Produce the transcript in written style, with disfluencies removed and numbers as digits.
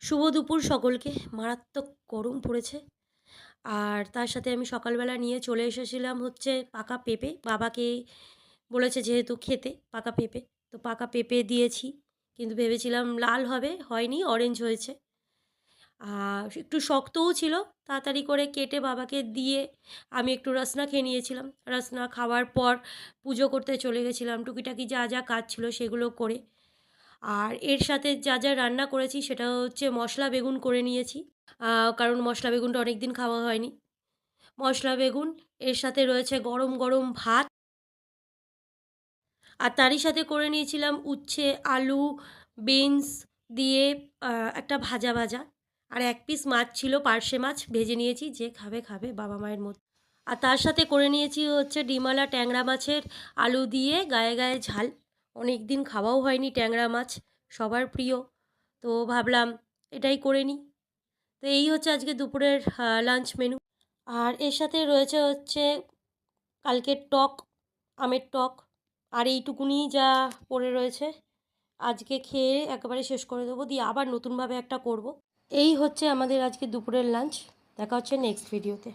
শুভ দুপুর সকলকে। মারাত্মক গরম পড়েছে। আর তার সাথে আমি সকালবেলা নিয়ে চলে এসেছিলাম হচ্ছে পাকা পেঁপে। বাবাকে বলেছে যেহেতু খেতে পাকা পেঁপে, তো পাকা পেঁপে দিয়েছি। কিন্তু ভেবেছিলাম লাল হবে, হয়নি, অরেঞ্জ হয়েছে। একটু শক্তও ছিল। তাড়াতাড়ি করে কেটে বাবাকে দিয়ে আমি একটু রসনা খেয়ে নিয়েছিলাম। রসনা খাওয়ার পর পুজো করতে চলে গেছিলাম। টুকিটাকি যা, যা কাজ ছিল সেগুলো করে। আর এর সাথে যা, যা রান্না করেছি সেটা হচ্ছে মশলা বেগুন করে নিয়েছি। কারণ মশলা বেগুনটা অনেক দিন খাওয়া হয়নি। মশলা বেগুন, এর সাথে রয়েছে গরম, গরম ভাত। আর তারই সাথে করে নিয়েছিলাম উচ্ছে, আলু, বিনস দিয়ে আ একটা ভাজা, ভাজা। আর ১ পিস মাছ ছিল, পার্শে মাছ ভেজে নিয়েছি। যে খাবে, খাবে বাবা মায়ের মধ্যে। আর তার সাথে করে নিয়েছি হচ্ছে ডিমওয়ালা ট্যাংরা মাছের আলু দিয়ে গায়ে, গায়ে ঝাল। অনেক দিন খাওয়াও হয়নি ট্যাংরা মাছ, সবার প্রিয়। তো ভাবলাম এটাই করে নিই। তো এই হচ্ছে আজকে দুপুরের লাঞ্চ মেনু। আর এর সাথে রয়েছে হচ্ছে কালকের টক, আমের টক। আর এইটুকুনি যা পড়ে রয়েছে, আজকে খেয়ে একেবারে শেষ করে দেবো, দিয়ে আবার নতুনভাবে একটা করব। এই হচ্ছে আমাদের আজকে দুপুরের লাঞ্চ। দেখা হচ্ছে নেক্সট ভিডিওতে।